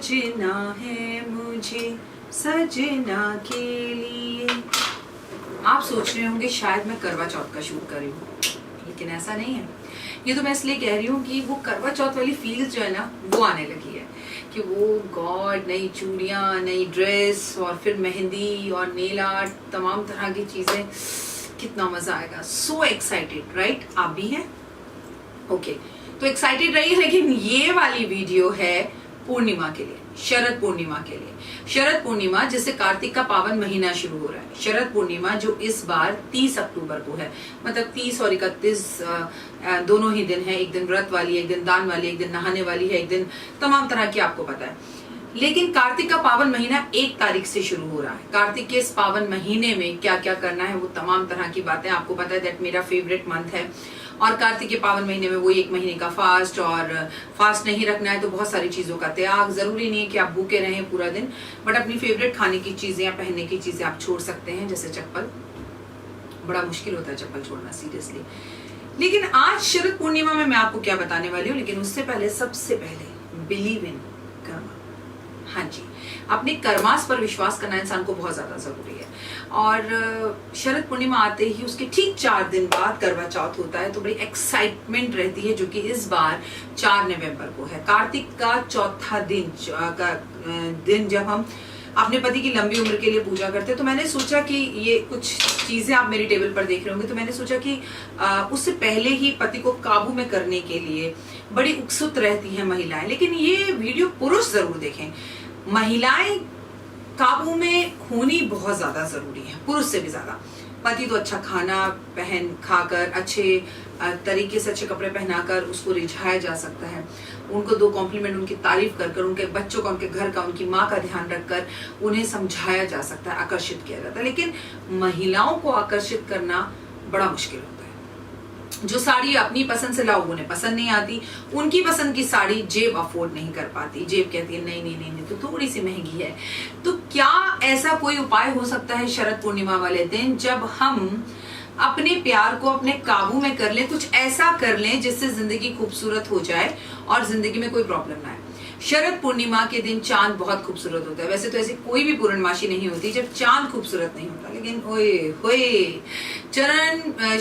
सजना है मुझे सजना के लिए। आप सोच रहे होंगे शायद मैं करवा चौथ का शूट कर रही हूँ, लेकिन ऐसा नहीं है। ये तो मैं इसलिए कह रही हूँ कि वो करवा चौथ वाली फील जो है ना वो आने लगी है कि वो गॉड, नई चूड़ियाँ, नई ड्रेस और फिर मेहंदी और नेल आर्ट, तमाम तरह की चीज़ें, कितना मज़ा आएगा। So excited, right? आप भी हैं? ओके, तो एक्साइटेड रहिए। लेकिन ये वाली वीडियो है पूर्णिमा के लिए, शरद पूर्णिमा के लिए। शरद पूर्णिमा जिससे कार्तिक का पावन महीना शुरू हो रहा है। शरद पूर्णिमा जो इस बार 30 अक्टूबर को है, मतलब 30 और 31 दोनों ही दिन है। एक दिन व्रत वाली, एक दिन दान वाली, एक दिन नहाने वाली है, एक दिन तमाम तरह की, आपको पता है। लेकिन कार्तिक का पावन महीना 1 तारीख से शुरू हो रहा है। कार्तिक के इस पावन महीने में क्या क्या करना है वो तमाम तरह की बातें आपको पता है। दैट मेरा फेवरेट मंथ है। और कार्तिक के पावन महीने में वो 1 महीने का फास्ट, और फास्ट नहीं रखना है तो बहुत सारी चीजों का त्याग। जरूरी नहीं है कि आप भूखे रहें पूरा दिन, बट अपनी फेवरेट खाने की चीजें या पहनने की चीजें आप छोड़ सकते हैं, जैसे चप्पल। बड़ा मुश्किल होता है चप्पल छोड़ना, सीरियसली। लेकिन आज शरद पूर्णिमा में मैं आपको क्या बताने वाली हूँ, लेकिन उससे पहले सबसे पहले बिलीव इन कर्मा। हाँ जी, अपने कर्मास पर विश्वास करना इंसान को बहुत ज्यादा जरूरी है। और शरद पूर्णिमा आते ही उसके ठीक 4 दिन बाद करवा चौथ होता है, तो बड़ी एक्साइटमेंट रहती है, जो कि इस बार 4 नवंबर को है। कार्तिक का चौथा दिन जब हम अपने पति की लंबी उम्र के लिए पूजा करते हैं, तो मैंने सोचा कि ये कुछ चीजें आप मेरी टेबल पर देख रहे होंगे, तो मैंने सोचा कि उससे पहले ही पति को काबू में करने के लिए बड़ी उत्सुक रहती हैं महिलाएं। लेकिन ये वीडियो पुरुष जरूर देखें। महिलाएं काबू में होनी बहुत ज्यादा जरूरी है, पुरुष से भी ज्यादा। पति तो अच्छा खाना खाकर, अच्छे तरीके से अच्छे कपड़े पहनाकर उसको रिझाया जा सकता है। उनको 2 कॉम्प्लीमेंट, उनकी तारीफ कर कर, उनके बच्चों का, उनके घर का, उनकी माँ का ध्यान रखकर उन्हें समझाया जा सकता है, आकर्षित किया जाता है। लेकिन महिलाओं को आकर्षित करना बड़ा मुश्किल होता है। जो साड़ी अपनी पसंद से लाओ उन्हें पसंद नहीं आती, उनकी पसंद की साड़ी जेब अफोर्ड नहीं कर पाती। जेब कहती है नहीं नहीं नहीं नहीं, तो थोड़ी सी महंगी है। तो क्या ऐसा कोई उपाय हो सकता है शरद पूर्णिमा वाले दिन, जब हम अपने प्यार को अपने काबू में कर लें, कुछ ऐसा कर लें जिससे जिंदगी खूबसूरत हो जाए और जिंदगी में कोई प्रॉब्लम ना आए। शरद पूर्णिमा के दिन चांद बहुत खूबसूरत होता है। वैसे तो ऐसी कोई भी पूर्णमासी नहीं होती जब चांद खूबसूरत नहीं होता, लेकिन ओए होए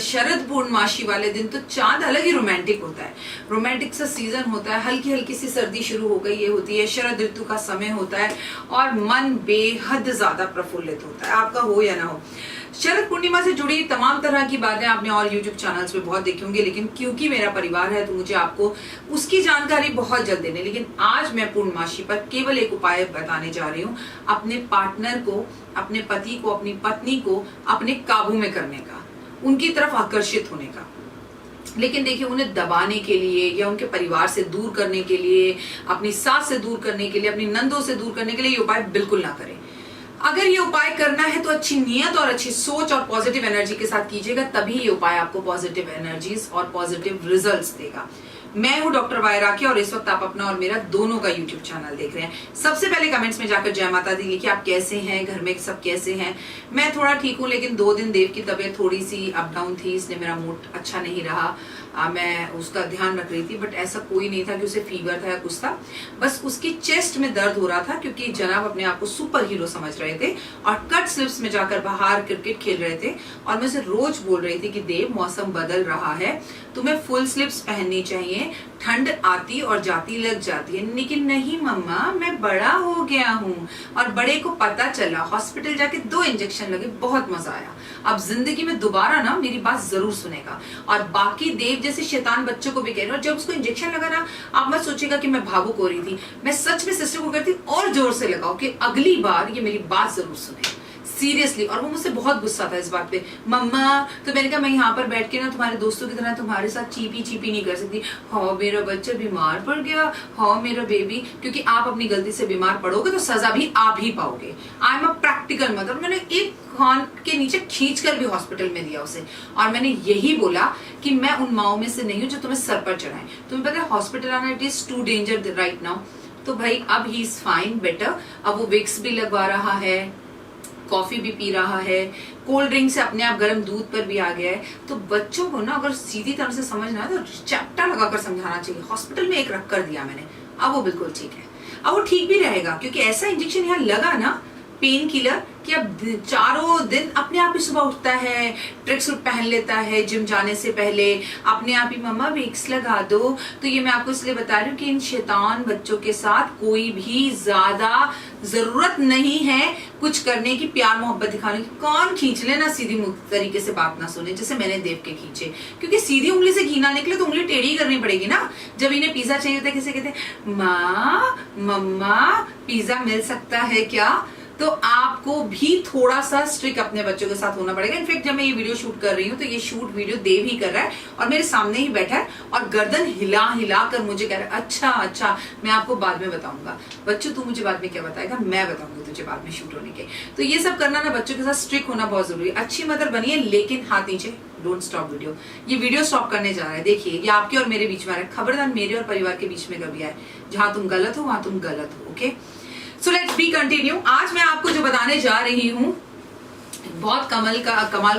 शरद पूर्णमासी वाले दिन तो चांद अलग ही रोमांटिक होता है। रोमांटिक सा सीजन होता है, हल्की हल्की सी सर्दी शुरू हो गई ये होती है, शरद ऋतु का समय होता है और मन बेहद ज्यादा प्रफुल्लित होता है, आपका हो या ना हो। शरद पूर्णिमा से जुड़ी तमाम तरह की बातें आपने और YouTube चैनल्स पे बहुत देखी होंगी, लेकिन क्योंकि मेरा परिवार है तो मुझे आपको उसकी जानकारी बहुत जल्द देनी। लेकिन आज मैं पूर्णमासी पर केवल एक उपाय बताने जा रही हूँ, अपने पार्टनर को, अपने पति को, अपनी पत्नी को अपने काबू में करने का, उनकी तरफ आकर्षित होने का। लेकिन देखिए, उन्हें दबाने के लिए या उनके परिवार से दूर करने के लिए, अपनी सास से दूर करने के लिए, अपनी नंदों से दूर करने के लिए ये उपाय बिल्कुल ना करें। अगर ये उपाय करना है तो अच्छी नीयत और अच्छी सोच और पॉजिटिव एनर्जी के साथ कीजिएगा, तभी ये उपाय आपको पॉजिटिव एनर्जीज और पॉजिटिव रिजल्ट्स देगा। मैं हूं डॉक्टर वाई राखी और इस वक्त आप अपना और मेरा दोनों का YouTube चैनल देख रहे हैं। सबसे पहले कमेंट्स में जाकर जय माता दी लिखिए, आप कैसे हैं, घर में सब कैसे हैं। मैं थोड़ा ठीक हूं, लेकिन 2 दिन देव की तबीयत थोड़ी सी अप डाउन थी, इसलिए मेरा मूड अच्छा नहीं रहा। मैं उसका ध्यान रख रही थी, बट ऐसा कोई नहीं था कि उसे फीवर था या कुछ था। बस उसकी चेस्ट में दर्द हो रहा था, क्योंकि जनाब अपने आप को सुपर हीरो समझ रहे थे और कट स्लिप्स में जाकर बाहर क्रिकेट खेल रहे थे। और मैं उसे रोज बोल रही थी कि देव, मौसम बदल रहा है, तुम्हें फुल स्लिप्स पहननी चाहिए, ठंड आती और जाती लग जाती है। लेकिन नहीं मम्मा, मैं बड़ा हो गया हूँ। और बड़े को पता चला, हॉस्पिटल जाके 2 इंजेक्शन लगे, बहुत मजा आया। अब जिंदगी में दोबारा ना मेरी बात जरूर सुनेगा। और बाकी देव जैसे शैतान बच्चों को भी कह रहे, और जब उसको इंजेक्शन लगा ना, आप मत सोचिएगा कि मैं भावुक हो रही थी। मैं सच में सिस्टर को कहती और जोर से लगाओ कि अगली बार ये मेरी बात जरूर सुने, सीरियसली। और वो मुझसे बहुत गुस्सा था इस बात पे, मम्मा। तो मैंने कहा मैं यहाँ पर बैठ के ना तुम्हारे दोस्तों की तरह तुम्हारे साथ चीपी नहीं कर सकती। हाँ मेरा बच्चा बीमार पड़ गया, हाँ मेरा बेबी। क्योंकि आप अपनी गलती से बीमार पड़ोगे तो सजा भी आप ही पाओगे। I am a practical mother. मैंने एक कान के नीचे खींच कर भी हॉस्पिटल में दिया उसे, और मैंने यही बोला कि मैं उन माओ में से नहीं हूँ जो तुम्हें सर पर चढ़ाए। तुम्हें पता है हॉस्पिटल आना it is too danger right now. तो भाई अब ही इज फाइन, बेटर। अब वो विक्स भी लगवा रहा है, कॉफी भी पी रहा है, कोल्ड ड्रिंक से अपने आप गर्म दूध पर भी आ गया है। तो बच्चों को ना अगर सीधी तरह से समझना है तो चैप्टा लगाकर समझाना चाहिए। हॉस्पिटल में एक रख कर दिया मैंने, अब वो बिल्कुल ठीक है। अब वो ठीक भी रहेगा, क्योंकि ऐसा इंजेक्शन यहाँ लगा ना पेन किलर कि अब चारों दिन अपने आप ही सुबह उठता है, ट्रैक सूट पहन लेता है जिम जाने से पहले, अपने आप ही मम्मा विक्स लगा दो। तो ये मैं आपको इसलिए बता रही हूँ कि इन शैतान बच्चों के साथ कोई भी ज्यादा जरूरत नहीं है कुछ करने की, प्यार मोहब्बत दिखाने की। कौन खींच ले ना, सीधी तरीके से बात ना सुने, जैसे मैंने देव के खींचे, क्योंकि सीधी उंगली से घी ना निकले तो उंगली टेढ़ी करनी पड़ेगी ना। जब इन्हें पिज्जा चाहिए होता है, किसे कहते हैं माँ मम्मा पिज्जा मिल सकता है क्या, तो आपको भी थोड़ा सा स्ट्रिक्ट अपने बच्चों के साथ होना पड़ेगा। इनफैक्ट जब मैं ये वीडियो शूट कर रही हूँ तो ये शूट वीडियो देव ही कर रहा है और मेरे सामने ही बैठा है और गर्दन हिला हिला कर मुझे कह रहा है अच्छा अच्छा मैं आपको बाद में बताऊंगा। बच्चों तू मुझे बाद में क्या बताएगा, मैं बताऊंगी तुझे बाद में शूट होने के। तो ये सब करना ना, बच्चों के साथ स्ट्रिक्ट होना बहुत जरूरी है। अच्छी मदर बनिए लेकिन हाथ नीचे, डोंट स्टॉप वीडियो। ये वीडियो स्टॉप करने जा रहा है, देखिए ये आपके और मेरे बीच में आ रहा है, खबरदार मेरे और परिवार के बीच में कभी आए। जहां तुम गलत हो वहां तुम गलत हो। Okay, so let's be continue. आज मैं आपको जो बताने जा रही हूँ बहुत कमाल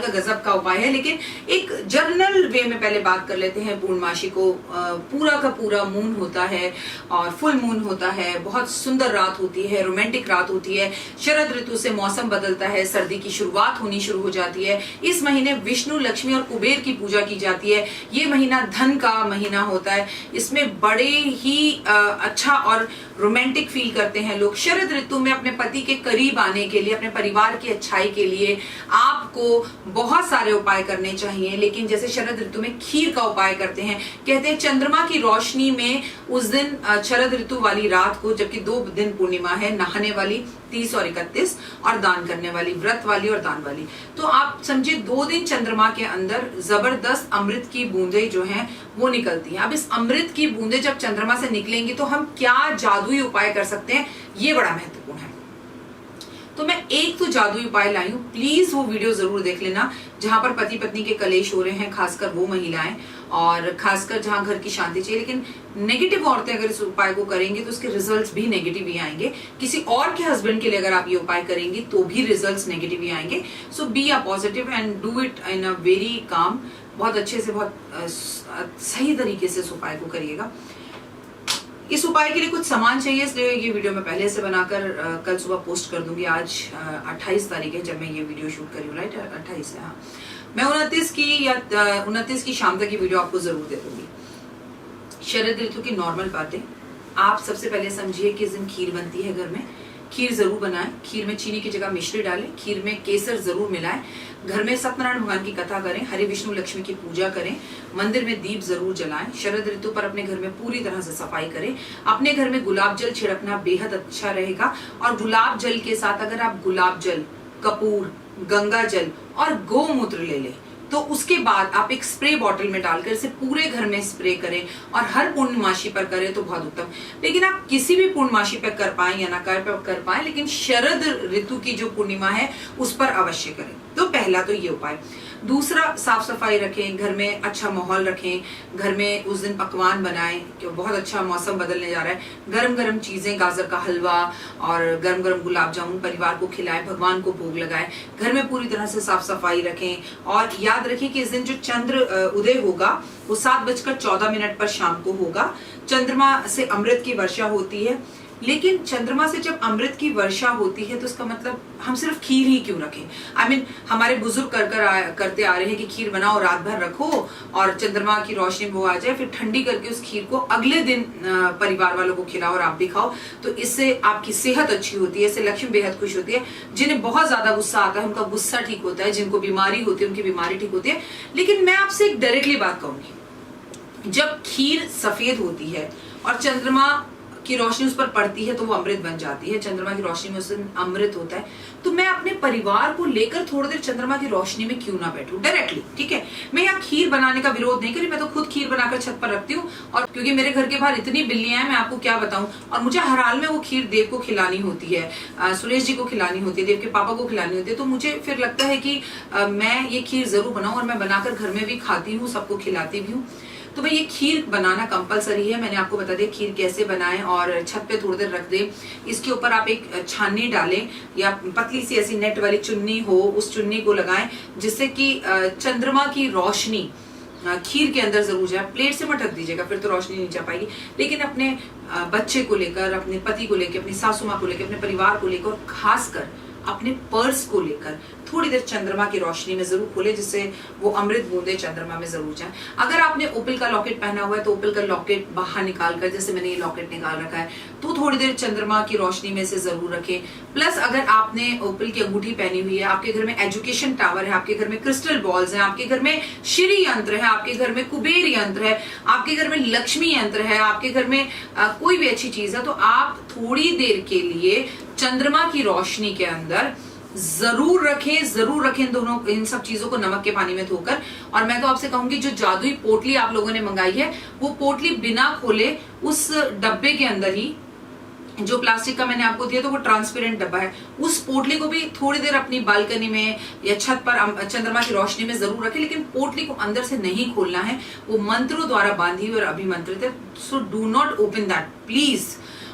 का गजब का उपाय है, लेकिन एक जर्नल वे में पहले बात कर लेते हैं। पूर्णमासी को पूरा का पूरा मून होता है और फुल मून होता है, बहुत सुंदर रात होती है, रोमांटिक रात होती है। शरद ऋतु से मौसम बदलता है, सर्दी की शुरुआत होनी शुरू हो जाती है। इस महीने विष्णु, लक्ष्मी और कुबेर की पूजा की जाती है। ये महीना धन का महीना होता है, इसमें बड़े ही अच्छा और रोमांटिक फील करते हैं लोग। शरद ऋतु में अपने पति के करीब आने के लिए, अपने परिवार की अच्छाई के लिए आपको बहुत सारे उपाय करने चाहिए, लेकिन जैसे शरद ऋतु में खीर का उपाय करते हैं। कहते हैं चंद्रमा की रोशनी में उस दिन शरद ऋतु वाली रात को, जबकि 2 दिन पूर्णिमा है, नहाने वाली 30 और 31 और दान करने वाली, व्रत वाली और दान वाली। तो आप समझिए 2 दिन चंद्रमा के अंदर जबरदस्त अमृत की बूंदें जो हैं वो निकलती हैं। अब इस अमृत की बूंदें जब चंद्रमा से निकलेंगी तो हम क्या जादुई उपाय कर सकते हैं, ये बड़ा महत्वपूर्ण है। तो मैं एक तो जादुई उपाय लाई हूं, प्लीज वो वीडियो जरूर देख लेना जहां पर पति पत्नी के कलेश हो रहे हैं, खासकर वो महिलाएं, और खासकर जहां घर की शांति चाहिए। लेकिन नेगेटिव औरतें अगर इस उपाय को करेंगी तो उसके रिजल्ट्स भी नेगेटिव ही आएंगे। किसी और के हस्बैंड के लिए अगर आप ये उपाय करेंगी तो भी रिजल्ट्स नेगेटिव ही आएंगे। So be a positive and do it in a very calm, बहुत अच्छे से, बहुत सही तरीके से इस उपाय को करिएगा। इस उपाय के लिए कुछ सामान चाहिए, इसलिए ये वीडियो मैं पहले से बनाकर कल सुबह पोस्ट कर दूंगी। आज 28 तारीख है जब मैं ये वीडियो शूट कर रही हूँ, राइट 28 है। हाँ, मैं 29 की या 29 की शाम तक की वीडियो आपको जरूर दे दूंगी। शरद ऋतु की नॉर्मल बातें आप सबसे पहले समझिए कि इस दिन खीर बनती है घर में, खीर जरूर बनाएं। खीर में चीनी की जगह मिश्री डालें, खीर में केसर जरूर मिलाएं। घर में सत्यनारायण भगवान की कथा करें, हरि विष्णु लक्ष्मी की पूजा करें, मंदिर में दीप जरूर जलाएं। शरद ऋतु पर अपने घर में पूरी तरह से सफाई करें। अपने घर में गुलाब जल छिड़कना बेहद अच्छा रहेगा, और गुलाब जल के साथ अगर आप गुलाब जल, कपूर, गंगा जल और गोमूत्र ले लें तो उसके बाद आप एक स्प्रे बॉटल में डालकर इसे पूरे घर में स्प्रे करें और हर पूर्णमासी पर करें तो बहुत उत्तम। लेकिन आप किसी भी पूर्णमासी पर कर पाए या ना कर पाए, लेकिन शरद ऋतु की जो पूर्णिमा है उस पर अवश्य करें। तो पहला तो ये उपाय। दूसरा, साफ सफाई रखें, घर में अच्छा माहौल रखें, घर में उस दिन पकवान बनाएं कि बहुत अच्छा मौसम बदलने जा रहा है। गरम गरम चीजें, गाजर का हलवा और गरम गरम गुलाब जामुन परिवार को खिलाएं, भगवान को भोग लगाएं। घर में पूरी तरह से साफ सफाई रखें और याद रखें कि इस दिन जो चंद्र उदय होगा वो 7:14 पर शाम को होगा। चंद्रमा से अमृत की वर्षा होती है, लेकिन चंद्रमा से जब अमृत की वर्षा होती है तो इसका मतलब हम सिर्फ खीर ही क्यों रखें। I mean, हमारे बुजुर्ग करते आ रहे हैं कि खीर बनाओ, रात भर रखो और चंद्रमा की रोशनी में वो आ जाए, फिर ठंडी करके उस खीर को अगले दिन परिवार वालों को खिलाओ और आप भी खाओ। तो इससे आपकी सेहत अच्छी होती है, इससे लक्ष्मी बेहद खुश होती है। जिन्हें बहुत ज्यादा गुस्सा आता है उनका गुस्सा ठीक होता है, जिनको बीमारी होती है उनकी बीमारी ठीक होती है। लेकिन मैं आपसे एक डायरेक्टली बात कहूंगी, जब खीर सफेद होती है और चंद्रमा की रोशनी उस पर पड़ती है तो वो अमृत बन जाती है। चंद्रमा की रोशनी में उस दिन अमृत होता है। तो मैं अपने परिवार को लेकर थोड़ी देर चंद्रमा की रोशनी में क्यों ना बैठूं डायरेक्टली, ठीक है। मैं यहाँ खीर बनाने का विरोध नहीं करी, मैं तो खुद खीर बनाकर छत पर रखती हूँ, और क्योंकि मेरे घर के बाहर इतनी बिल्लियां हैं मैं आपको क्या बताऊं, और मुझे हर हाल में वो खीर देव को खिलानी होती है, सुरेश जी को खिलानी होती है, देव के पापा को खिलानी होती है। तो मुझे फिर लगता है कि मैं ये खीर जरूर बनाऊं, और मैं बनाकर घर में भी खाती हूँ, सबको खिलाती भी हूँ। तो भाई ये खीर बनाना कंपलसरी है। मैंने आपको बता दिया खीर कैसे बनाएं, और छत पे थोड़ी देर रख दें। इसके ऊपर आप एक छाननी डालें या पतली सी ऐसी नेट वाली चुन्नी हो, उस चुन्नी को लगाएं जिससे कि चंद्रमा की रोशनी खीर के अंदर जरूर जाए। प्लेट से मत ढक दीजिएगा, फिर तो रोशनी नहीं जा पाएगी। लेकिन अपने बच्चे को लेकर, अपने पति को लेकर, अपनी सासू माँ को लेकर, अपने परिवार को लेकर, और खासकर अपने पर्स को लेकर थोड़ी देर चंद्रमा की रोशनी में जरूर खोले, जिससे वो अमृत बूंदे चंद्रमा में जरूर जाए। अगर आपने ओपल का लॉकेट पहना हुआ है तो ओपल का लॉकेट बाहर निकाल कर, जैसे मैंने ये लॉकेट निकाल रखा है, तो थोड़ी देर चंद्रमा की रोशनी में से जरूर रखें। प्लस अगर आपने ओपल की अंगूठी पहनी हुई है, आपके घर में एजुकेशन टावर है, आपके घर में क्रिस्टल बॉल्स हैं, आपके घर में श्री यंत्र है, आपके घर में कुबेर यंत्र है, आपके घर में लक्ष्मी यंत्र है, आपके घर में कोई भी अच्छी चीज है, तो आप थोड़ी देर के लिए चंद्रमा की रोशनी के अंदर जरूर रखें दोनों इन सब चीजों को नमक के पानी में धोकर। और मैं तो आपसे कहूंगी, जो जादुई पोटली आप लोगों ने मंगाई है, वो पोटली बिना खोले उस डब्बे के अंदर ही, जो प्लास्टिक का मैंने आपको दिया तो वो ट्रांसपेरेंट डब्बा है, उस पोटली को भी थोड़ी देर अपनी बालकनी में या छत पर चंद्रमा की रोशनी में जरूर रखें। लेकिन पोटली को अंदर से नहीं खोलना है, वो मंत्रों द्वारा बांधी हुई और अभिमंत्रित है, so do not open that please.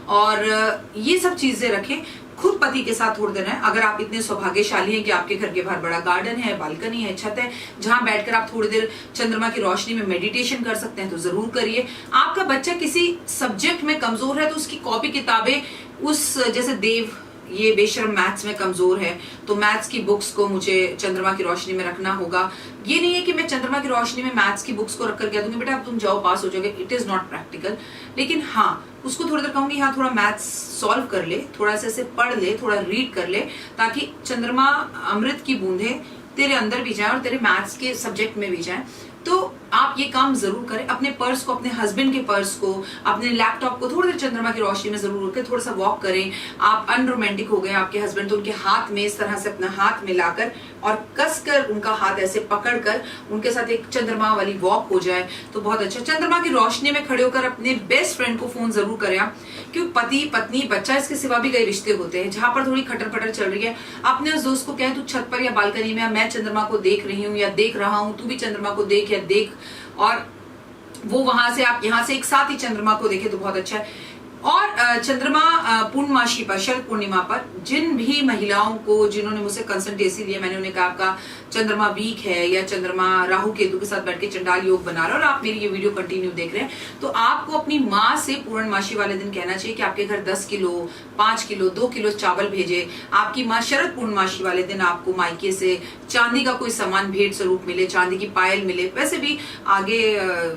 और ये सब चीजें रखें। खुद पति के साथ थोड़ी देर है। अगर आप इतने सौभाग्यशाली हैं कि आपके घर के बाहर बड़ा गार्डन है, बालकनी है, छत है, जहां बैठकर आप थोड़ी देर चंद्रमा की रोशनी में मेडिटेशन कर सकते हैं, तो जरूर करिए। आपका बच्चा किसी सब्जेक्ट में कमजोर है तो उसकी कॉपी किताबें, उस जैसे देव ये बेशर्म मैथ्स में कमजोर है, तो मैथ्स की बुक्स को मुझे चंद्रमा की रोशनी में रखना होगा। ये नहीं है कि मैं चंद्रमा की रोशनी में मैथ्स की बुक्स को रखकर कह दूंगी बेटा अब तुम जाओ पास हो जाओगे, इट इज नॉट प्रैक्टिकल। लेकिन हाँ, उसको थोड़ी देर कहूंगी हाँ थोड़ा मैथ्स सॉल्व कर ले, थोड़ा सा इसे पढ़ ले, थोड़ा रीड कर ले, ताकि चंद्रमा अमृत की बूंदें तेरे अंदर भी जाए और तेरे मैथ्स के सब्जेक्ट में भी जाए। तो आप ये काम जरूर करें। अपने पर्स को, अपने हस्बैंड के पर्स को, अपने लैपटॉप को थोड़ी देर चंद्रमा की रोशनी में जरूर रखें, थोड़ा सा वॉक करें। आप अनरोमांटिक हो गए आपके हस्बैंड, तो उनके हाथ में इस तरह से अपना हाथ मिलाकर और कसकर उनका हाथ ऐसे पकड़कर उनके साथ एक चंद्रमा वाली वॉक हो जाए तो बहुत अच्छा। चंद्रमा की रोशनी में खड़े होकर अपने बेस्ट फ्रेंड को फोन जरूर करें आप, क्योंकि पति पत्नी बच्चा इसके सिवा भी कई रिश्ते होते हैं जहां पर थोड़ी खटर पटर चल रही है। अपने उस दोस्त को कहें तू छत पर या बालकनी में, मैं चंद्रमा को देख रही हूँ या देख रहा हूँ, तू भी चंद्रमा को देख या देख, और वो वहां से आप यहाँ से एक साथ ही चंद्रमा को देखें तो बहुत अच्छा है। और चंद्रमा पूर्णमासी पर, शरद पूर्णिमा पर जिन भी महिलाओं को, जिन्होंने मुझसे कंसल्टेंसी लिया, मैंने उन्हें कहा आपका चंद्रमा वीक है या चंद्रमा राहु केतु के साथ बैठ के चंडाल योग बना रहे हो और आप मेरी ये वीडियो कंटिन्यू देख रहे हैं, तो आपको अपनी माँ से पूर्णमासी वाले दिन कहना चाहिए कि आपके घर 10 किलो, 5 किलो, 2 किलो चावल भेजे। आपकी माँ शरद पूर्णमासी वाले दिन आपको मायके से चांदी का कोई सामान भेंट स्वरूप मिले, चांदी की पायल मिले। वैसे भी आगे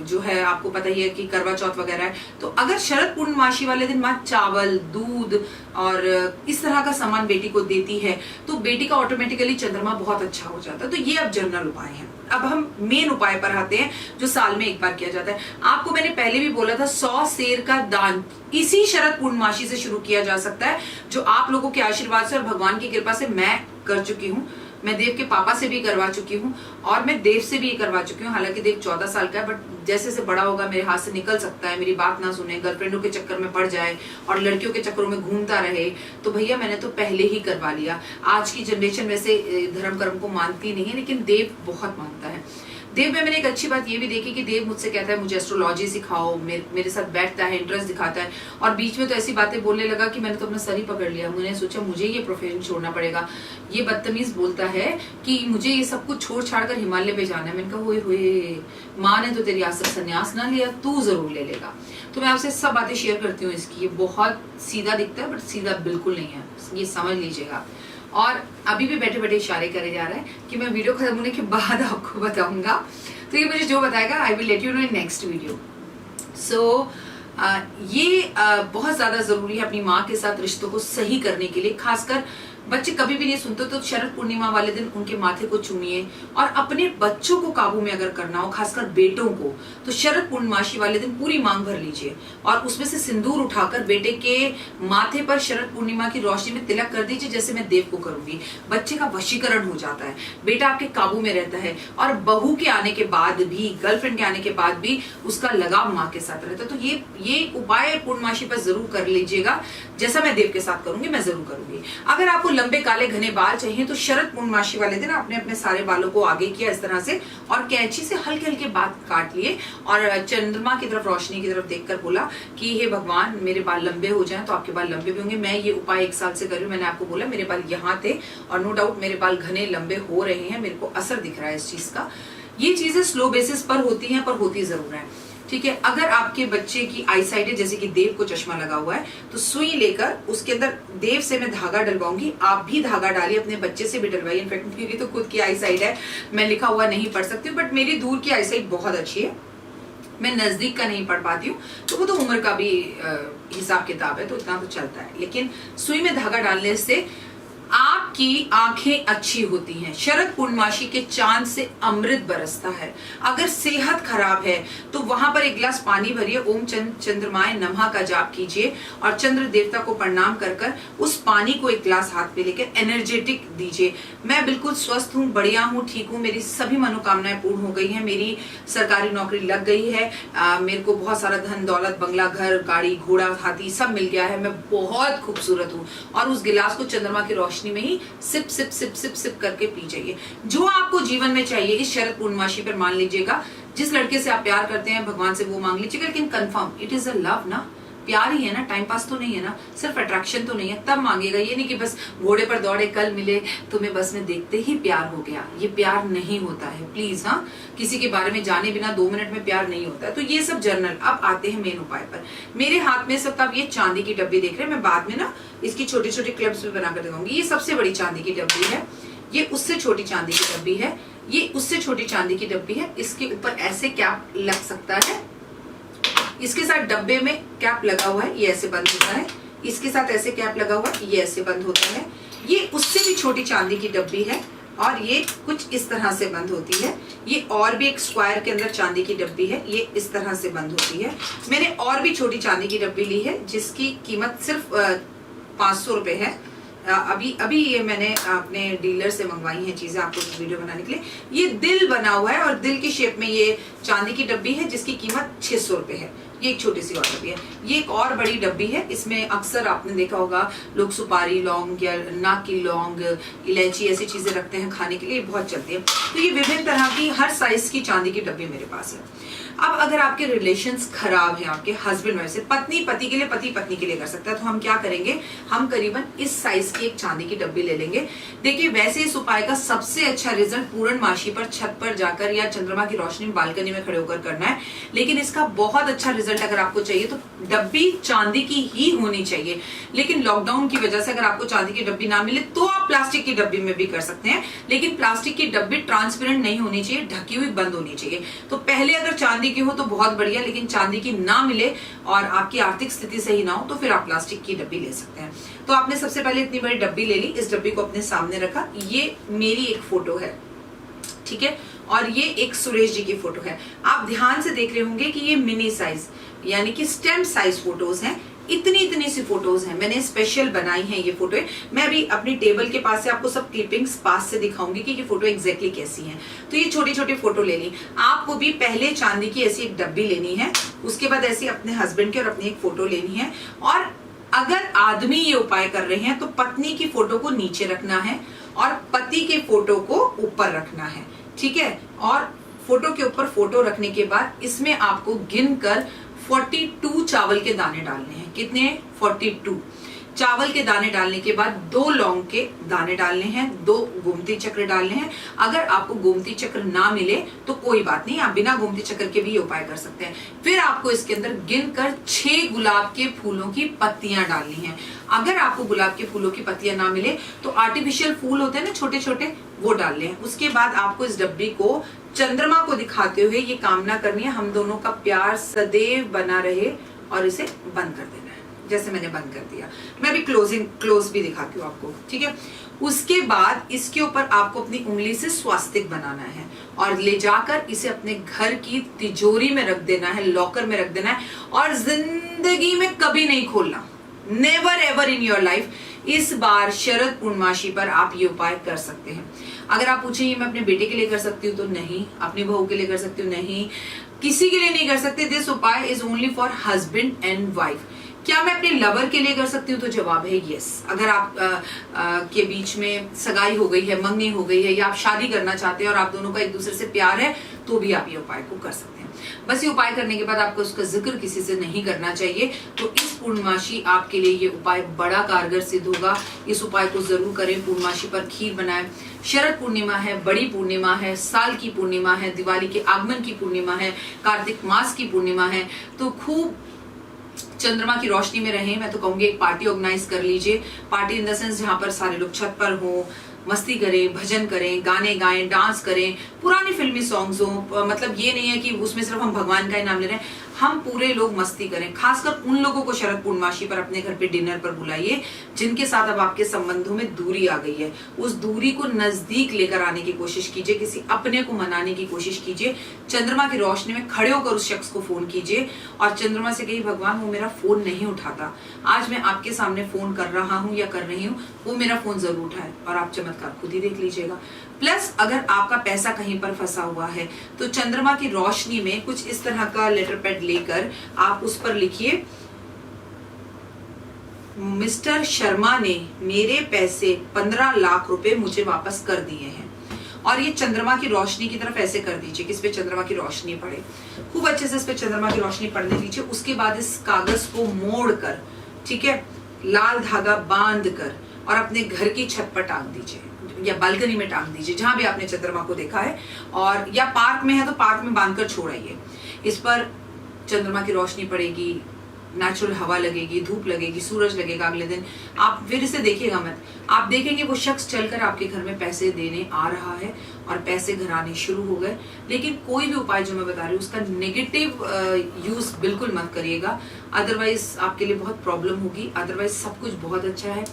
जो है आपको पता ही है कि करवा चौथ वगैरह है, तो अगर शरद पूर्णमासी वाले दिन माँ चावल, दूध और इस तरह का सामान बेटी को देती है तो बेटी का ऑटोमेटिकली चंद्रमा बहुत अच्छा हो जाता है। तो ये अब जनरल उपाय हैं। अब हम मेन उपाय पर आते हैं जो साल में एक बार किया जाता है। आपको मैंने पहले भी बोला था 100 सेर का दान इसी शरद पूर्णमासी से शुरू किया जा सकता है, जो आप लोगों के आशीर्वाद से और भगवान की कृपा से मैं कर चुकी हूँ। मैं देव के पापा से भी करवा चुकी हूँ और मैं देव से भी करवा चुकी हूँ। हालांकि देव 14 साल का है, बट जैसे जैसे बड़ा होगा मेरे हाथ से निकल सकता है, मेरी बात ना सुने, गर्लफ्रेंडों के चक्कर में पड़ जाए और लड़कियों के चक्करों में घूमता रहे, तो भैया मैंने तो पहले ही करवा लिया। आज की जनरेशन वैसे धर्म कर्म को मानती नहीं है, लेकिन देव बहुत मानता है। देव में मैंने एक अच्छी बात ये भी देखी कि देव मुझसे कहता है मुझे एस्ट्रोलॉजी सिखाओ, मेरे साथ बैठता है, इंटरेस्ट दिखाता है। और बीच में तो ऐसी बातें बोलने लगा कि मैंने तो अपना सर ही पकड़ लिया। मैंने सोचा मुझे ये प्रोफेशन छोड़ना पड़ेगा। ये बदतमीज बोलता है कि मुझे ये सब कुछ छोड़ छाड़ कर हिमालय पे जाना है। मैंने कहा हुए माँ ने तो तेरी आज तक संन्यास ना लिया, तू जरूर ले लेगा। तो मैं आपसे सब बातें शेयर करती हूँ इसकी। ये बहुत सीधा दिखता है बट सीधा बिल्कुल नहीं है, ये समझ लीजिएगा। और अभी भी बैठे बैठे इशारे करे जा रहे हैं कि मैं वीडियो खत्म होने के बाद आपको बताऊंगा। तो ये मुझे जो बताएगा I will let you know in next video. So ये बहुत ज्यादा जरूरी है अपनी माँ के साथ रिश्तों को सही करने के लिए। खासकर बच्चे कभी भी नहीं सुनते तो शरद पूर्णिमा वाले दिन उनके माथे को चूमिए। और अपने बच्चों को काबू में अगर करना हो, खासकर बेटों को, तो शरद पूर्णमासी वाले दिन पूरी मांग भर लीजिए और उसमें से सिंदूर उठाकर बेटे के माथे पर शरद पूर्णिमा की रोशनी में तिलक कर दीजिए, जैसे मैं देव को करूंगी। बच्चे का वशीकरण हो जाता है, बेटा आपके काबू में रहता है और बहू के आने के बाद भी, गर्लफ्रेंड के आने के बाद भी उसका लगाव माँ के साथ रहता है। तो ये उपाय पूर्णमासी पर जरूर कर लीजिएगा, जैसा मैं देव के साथ करूंगी मैं जरूर करूंगी। अगर आपको लंबे काले घने बाल चाहिए तो शरद पूर्णमासी वाले दिन आपने अपने सारे बालों को आगे किया इस तरह से और कैंची से हल्के हल्के बाल काट लिए और चंद्रमा की तरफ, रोशनी की तरफ देखकर बोला कि हे भगवान मेरे बाल लंबे हो जाएं तो आपके बाल लंबे भी होंगे। मैं ये उपाय 1 साल से कर रही हूँ। मैंने आपको बोला मेरे बाल यहाँ थे और नो डाउट मेरे बाल घने लंबे हो रहे हैं, मेरे को असर दिख रहा है इस चीज का। ये चीजें स्लो बेसिस पर होती हैं, पर होती जरूर है, ठीक है। अगर आपके बच्चे की आई साइट है, जैसे कि देव को चश्मा लगा हुआ है, तो सुई लेकर उसके अंदर देव से मैं धागा डलवाऊंगी, आप भी धागा डालिए, अपने बच्चे से भी डलवाइए। इनफैक्ट मेरी तो खुद की आई साइट है, मैं लिखा हुआ नहीं पढ़ सकती हूँ, बट मेरी दूर की आई साइट बहुत अच्छी है, मैं नजदीक का नहीं पढ़ पाती हूँ, तो वो तो उम्र का भी हिसाब किताब है, तो इतना तो चलता है। लेकिन सुई में धागा डालने से आपकी आंखें अच्छी होती हैं। शरद पूर्णमासी के चांद से अमृत बरसता है। अगर सेहत खराब है तो वहां पर एक गिलास पानी भरिए, ओम चंद्रमाय नमः का जाप कीजिए और चंद्र देवता को प्रणाम कर कर उस पानी को एक गिलास हाथ में लेकर एनर्जेटिक दीजिए। मैं बिल्कुल स्वस्थ हूँ, बढ़िया हूँ, ठीक हूँ, मेरी सभी मनोकामनाएं पूर्ण हो गई हैं, मेरी सरकारी नौकरी लग गई है, मेरे को बहुत सारा धन दौलत, बंगला, घर, गाड़ी, घोड़ा, हाथी सब मिल गया है, मैं बहुत खूबसूरत हूँ। और उस गिलास को चंद्रमा की रोशनी में ही sip sip sip sip sip करके पी जाइए। जो आपको जीवन में चाहिए इस शरद पूर्णमासी पर मान लीजिएगा। जिस लड़के से आप प्यार करते हैं भगवान से वो मांग लीजिएगा, लेकिन confirm it is a love ना, प्यार ही है ना, टाइम पास तो नहीं है ना, सिर्फ अट्रैक्शन तो नहीं है, तब मांगेगा। ये नहीं कि बस घोड़े पर दौड़े कल मिले तुम्हें बस में देखते ही प्यार हो गया, ये प्यार नहीं होता है प्लीज। हाँ, किसी के बारे में जाने बिना 2 मिनट में प्यार नहीं होता है। तो ये सब जर्नल। अब आते हैं मेन उपाय पर। मेरे हाथ में सब आप ये चांदी की डब्बी देख रहे हैं, मैं बाद में ना इसकी छोटी छोटी क्लिप्स भी बनाकर दिखाऊंगी। ये सबसे बड़ी चांदी की डब्बी है, ये उससे छोटी चांदी की डब्बी है, ये उससे छोटी चांदी की डब्बी है। इसके ऊपर ऐसे कैप लग सकता है, इसके साथ डब्बे में कैप लगा हुआ है, ये ऐसे बंद होता है, इसके साथ ऐसे कैप लगा हुआ है, ये ऐसे बंद होता है। ये उससे भी छोटी चांदी की डब्बी है और ये कुछ इस तरह से बंद होती है। ये और भी एक स्क्वायर के अंदर चांदी की डब्बी है, ये इस तरह से बंद होती है। मैंने और भी छोटी चांदी की डब्बी ली है जिसकी कीमत सिर्फ 500 रुपए है। अभी ये मैंने अपने डीलर से मंगवाई हैं चीजें आपको वीडियो बनाने के लिए। ये दिल बना हुआ है और दिल की शेप में ये चांदी की डब्बी है जिसकी कीमत 600 रुपए है। ये एक छोटी सी और डब्बी है। ये एक और बड़ी डब्बी है, इसमें अक्सर आपने देखा होगा लोग सुपारी, लौंग या नाक की लौंग, इलायची ऐसी चीजें रखते हैं खाने के लिए, बहुत चलती है। तो ये विभिन्न तरह की हर साइज की चांदी की डब्बी मेरे पास है। अब अगर आपके रिलेशंस खराब हैं, आपके हस्बैंड वाइफ से, पत्नी पति के लिए, पति पत्नी के लिए कर सकता है, तो हम क्या करेंगे, हम करीबन इस साइज की एक चांदी की डब्बी ले लेंगे। देखिए वैसे इस उपाय का सबसे अच्छा रिजल्ट पूर्णमासी पर छत पर जाकर या चंद्रमा की रोशनी में बालकनी में खड़े होकर करना है। लेकिन इसका बहुत अच्छा रिजल्ट अगर आपको चाहिए तो डब्बी चांदी की ही होनी चाहिए। लेकिन लॉकडाउन की वजह से अगर आपको चांदी की डब्बी ना मिले तो आप प्लास्टिक की डब्बी में भी कर सकते हैं, लेकिन प्लास्टिक की डब्बी ट्रांसपेरेंट नहीं होनी चाहिए, ढकी हुई बंद होनी चाहिए। तो पहले अगर चांदी की हो तो बहुत बढ़िया, लेकिन चांदी की ना मिले और आपकी आर्थिक स्थिति सही ना हो तो फिर आप प्लास्टिक की डब्बी ले सकते हैं। तो आपने सबसे पहले इतनी बड़ी डब्बी ले ली, इस डब्बी को अपने सामने रखा, ये मेरी एक फोटो है, ठीक है, और ये एक सुरेश जी की फोटो है। आप ध्यान से देख रहे होंगे कि ये मिनी साइज यानी कि स्टैम्प साइज फोटोज हैं। इतनी सी फोटोज हैं, मैंने स्पेशल बनाई हैं ये फोटो। मैं अभी अपनी टेबल के पास से आपको सब क्लिपिंग्स पास से दिखाऊंगी कि ये फोटो एग्जैक्टली कैसी हैं। तो ये छोटी छोटी फोटो ले ली। आपको भी पहले चांदी की ऐसी एक डब्बी लेनी है, उसके बाद ऐसी अपने हस्बैंड की और अपनी एक फोटो लेनी है। और अगर आदमी ये उपाय कर रहे हैं तो पत्नी की फोटो को नीचे रखना है और पति के फोटो को ऊपर रखना है, ठीक है। और फोटो के ऊपर फोटो रखने के बाद इसमें आपको गिनकर 42 चावल के दाने डालने हैं। कितने? 42 चावल के दाने डालने के बाद 2 लौंग के दाने डालने हैं, 2 गोमती चक्र डालने हैं। अगर आपको गोमती चक्र ना मिले तो कोई बात नहीं, आप बिना गोमती चक्र के भी ये उपाय कर सकते हैं। फिर आपको इसके अंदर गिनकर 6 गुलाब के फूलों की पत्तियां डालनी हैं। अगर आपको गुलाब के फूलों की पत्तियां ना मिले तो आर्टिफिशियल फूल होते हैं ना छोटे छोटे, वो डाल लें। उसके बाद आपको इस डब्बी को चंद्रमा को दिखाते हुए ये कामना करनी है, हम दोनों का प्यार सदैव बना रहे, और इसे बंद कर देना है जैसे मैंने बंद कर दिया। मैं अभी क्लोज भी दिखाती हूँ आपको, ठीक है। उसके बाद इसके ऊपर आपको अपनी उंगली से स्वास्तिक बनाना है और ले जाकर इसे अपने घर की तिजोरी में रख देना है, लॉकर में रख देना है, और जिंदगी में कभी नहीं खोलना, never ever in your life. इस बार शरद पूर्णमासी पर आप ये उपाय कर सकते हैं। अगर आप पूछें ये मैं अपने बेटे के लिए कर सकती हूँ तो नहीं, अपनी बहू के लिए कर सकती हूँ नहीं, किसी के लिए नहीं कर सकते। दिस उपाय is only for husband and wife. क्या मैं अपने लवर के लिए कर सकती हूँ? तो जवाब है यस। अगर आप के बीच में सगाई हो गई है, मंगनी हो गई है, या आप शादी करना चाहते हैं और आप दोनों का एक दूसरे से प्यार है, तो भी आप ये उपाय को कर सकते हैं। बस ये उपाय करने के बाद आपको उसका जिक्र किसी से नहीं करना चाहिए। तो इस पूर्णमासी आपके लिए ये उपाय बड़ा कारगर सिद्ध होगा। इस उपाय को जरूर करें। पूर्णमासी पर खीर बनाएं। शरद पूर्णिमा है, बड़ी पूर्णिमा है, साल की पूर्णिमा है, दिवाली के आगमन की पूर्णिमा है, कार्तिक मास की पूर्णिमा है। तो खूब चंद्रमा की रोशनी में रहें। मैं तो कहूंगी एक पार्टी ऑर्गेनाइज कर लीजिए। पार्टी इन द सेंस जहां पर सारे लोग छत पर हो, मस्ती करें, भजन करें, गाने गाएं, डांस करें, पुराने फिल्मी सॉन्ग्स हो। मतलब ये नहीं है कि उसमें सिर्फ हम भगवान का ही नाम ले रहे हैं, हम पूरे लोग मस्ती करें। खासकर उन लोगों को शरद पूर्णमासी पर अपने घर पे डिनर पर बुलाइए जिनके साथ अब आपके संबंधों में दूरी आ गई है। उस दूरी को नजदीक लेकर आने की कोशिश कीजिए, किसी अपने को मनाने की कोशिश कीजिए। चंद्रमा की रोशनी में खड़े होकर उस शख्स को फोन कीजिए और चंद्रमा से कहिए, भगवान वो मेरा फोन नहीं उठाता, आज मैं आपके सामने फोन कर रहा हूं या कर रही हूं, वो मेरा फोन जरूर उठाए। और आप चमत्कार खुद ही देख लीजिएगा। प्लस अगर आपका पैसा कहीं पर फंसा हुआ है तो चंद्रमा की रोशनी में कुछ इस तरह का लेटर पैड लेकर आप उस पर लिखिए, मिस्टर शर्मा ने मेरे पैसे 15 लाख रुपए मुझे वापस कर दिए हैं। और ये चंद्रमा की रोशनी की तरफ ऐसे कर दीजिए कि इस पे चंद्रमा की रोशनी पड़े। खूब अच्छे से इस पे चंद्रमा की रोशनी पड़ने दीजिए। उसके बाद इस कागज को मोड़कर, ठीक है, लाल धागा बांध कर और अपने घर की छत पर टांग दीजिए या बालकनी में टांग दीजिए, जहां भी आपने चंद्रमा को देखा है। और या पार्क में है तो पार्क में बांधकर छोड़ाइए। इस पर चंद्रमा की रोशनी पड़ेगी, नेचुरल हवा लगेगी, धूप लगेगी, सूरज लगेगा। अगले दिन आप फिर इसे देखिएगा मत, आप देखेंगे वो शख्स चलकर आपके घर में पैसे देने आ रहा है और पैसे घर आने शुरू हो गए। लेकिन कोई भी उपाय जो मैं बता रही हूँ उसका नेगेटिव यूज बिल्कुल मत करिएगा, अदरवाइज आपके लिए बहुत प्रॉब्लम होगी। अदरवाइज सब कुछ बहुत अच्छा है।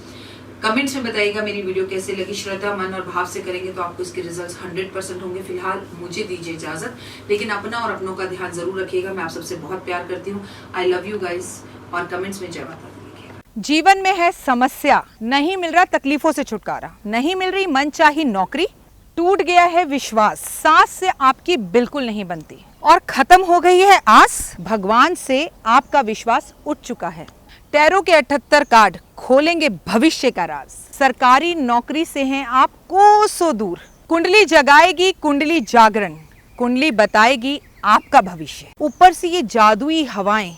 कमेंट्स में बताइएगा मेरी वीडियो कैसे लगी। श्रद्धा, मन और भाव से करेंगे तो आपको इसके रिजल्ट्स 100% होंगे। फिलहाल मुझे दीजिए इजाजत, लेकिन अपना और अपनों का ध्यान जरूर रखिएगा। मैं आप सबसे बहुत प्यार करती हूँ। I love you guys. और कमेंट्स में जय माता दी लिखिएगा। जीवन में है समस्या, नहीं मिल रहा तकलीफों से छुटकारा, नहीं मिल रही मनचाही नौकरी, टूट गया है विश्वास, सांस से आपकी बिल्कुल नहीं बनती और खत्म हो गई है आस, भगवान से आपका विश्वास उठ चुका है। टैरो के 78 कार्ड खोलेंगे भविष्य का राज। सरकारी नौकरी से हैं आप कोसों दूर। कुंडली जगाएगी कुंडली जागरण, कुंडली बताएगी आपका भविष्य। ऊपर से ये जादुई हवाएं,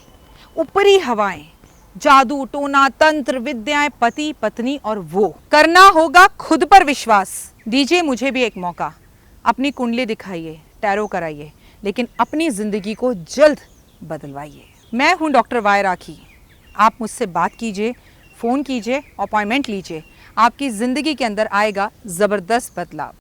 ऊपरी हवाएं, जादू टोना तंत्र विद्याएं, पति पत्नी और वो। करना होगा खुद पर विश्वास। दीजिए मुझे भी एक मौका, अपनी कुंडली दिखाइए, टैरो कराइए, लेकिन अपनी जिंदगी को जल्द बदलवाइए। मैं हूं डॉक्टर वाई राखी। आप मुझसे बात कीजिए, फ़ोन कीजिए, अपॉइंटमेंट लीजिए। आपकी ज़िंदगी के अंदर आएगा ज़बरदस्त बदलाव।